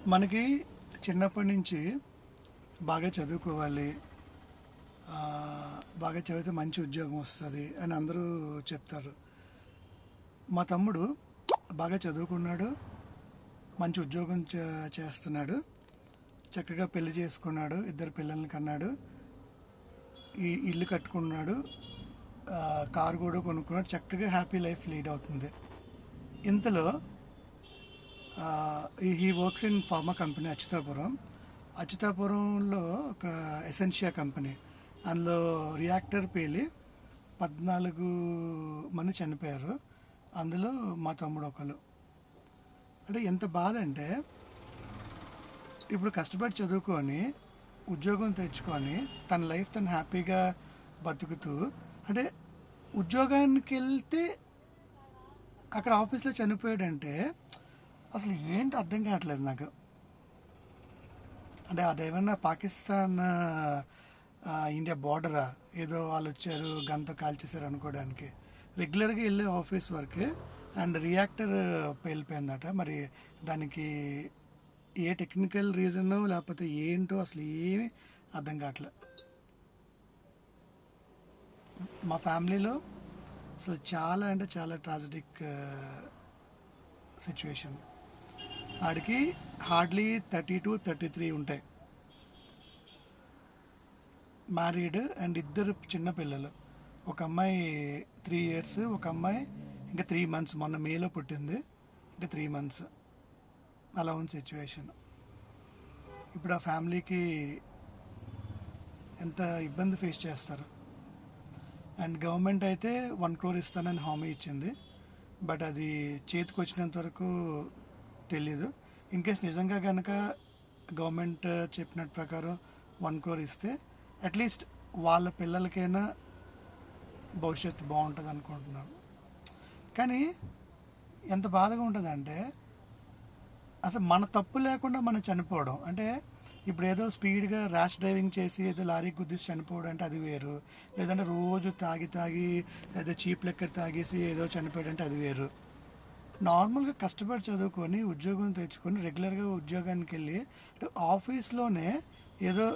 మనకి చిన్నప్పటి నుంచి బాగా చదువుకోవాలి, బాగా చదివితే మంచి ఉద్యోగం వస్తుంది అని అందరూ చెప్తారు. మా తమ్ముడు బాగా చదువుకున్నాడు, మంచి ఉద్యోగం చేస్తున్నాడు, చక్కగా పెళ్లి చేసుకున్నాడు, 2 పిల్లల్ని కన్నాడు, ఈ ఇల్లు కట్టుకున్నాడు, కారు కూడా కొనుక్కున్నాడు, చక్కగా హ్యాపీ లైఫ్ లీడ్ అవుతుంది. ఇంతలో he works in pharma company అచ్యుతాపురంలో ఒక ఎసెన్షియా కంపెనీ. అందులో రియాక్టర్ పేలి 14 మంది చనిపోయారు. అందులో మా తమ్ముడు ఒకరు. అంటే ఎంత బాధ అంటే, ఇప్పుడు కష్టపడి చదువుకొని ఉద్యోగం తెచ్చుకొని తన లైఫ్ తను హ్యాపీగా బతుకుతూ, అంటే ఉద్యోగానికి వెళ్తే అక్కడ ఆఫీస్లో చనిపోయాడంటే అసలు ఏంటి అర్థం కావట్లేదు నాకు. అంటే అదేమన్నా పాకిస్తాన్ ఇండియా బార్డరా, ఏదో వాళ్ళు వచ్చారు గన్తో కాల్చేశారు అనుకోవడానికి. రెగ్యులర్గా వెళ్ళే ఆఫీస్ వర్క్ అండ్ రియాక్టర్ పేలిపోయిందట. మరి దానికి ఏ టెక్నికల్ రీజన్ లేకపోతే ఏంటో అసలు ఏమి అర్థం కావట్లేదు. మా ఫ్యామిలీలో అసలు చాలా అంటే చాలా ట్రాజడిక్ సిచ్యువేషన్. ఆడికి హార్డ్లీ 32, 33 ఉంటాయి. మ్యారీడ్ అండ్ 2 చిన్న పిల్లలు. ఒక అమ్మాయి 3 years, ఒక అమ్మాయి ఇంకా 3 months, మొన్న మేలో పుట్టింది, ఇంకా 3 months. అలా ఉంది సిచ్యువేషన్. ఇప్పుడు ఆ ఫ్యామిలీకి ఎంత ఇబ్బంది ఫేస్ చేస్తారు. అండ్ గవర్నమెంట్ అయితే 1 crore ఇస్తానని హామీ ఇచ్చింది, బట్ అది చేతికి వచ్చినంత వరకు తెలీదు. ఇన్ కేస్ నిజంగా కనుక గవర్నమెంట్ చెప్పినట్టు ప్రకారం 1 crore ఇస్తే అట్లీస్ట్ వాళ్ళ పిల్లలకైనా భవిష్యత్తు బాగుంటుంది అనుకుంటున్నాను. కానీ ఎంత బాధగా ఉంటుందంటే, అసలు మన తప్పు లేకుండా మనం చనిపోవడం అంటే, ఇప్పుడు ఏదో స్పీడ్గా ర్యాష్ డ్రైవింగ్ చేసి ఏదో లారీ గుద్దేసి చనిపోవడం అంటే అది వేరు, లేదంటే రోజు తాగి ఏదో చీప్ లెక్కర్ తాగేసి ఏదో చనిపోవడం అంటే అది వేరు. నార్మల్గా కష్టపడి చదువుకొని ఉద్యోగం తెచ్చుకొని రెగ్యులర్గా ఉద్యోగానికి వెళ్ళి ఆఫీస్లోనే ఏదో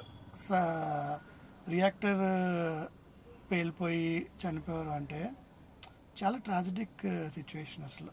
రియాక్టర్ పేలిపోయి చనిపోయారు అంటే చాలా ట్రాజడిక్ సిచ్యువేషన్ అసలు.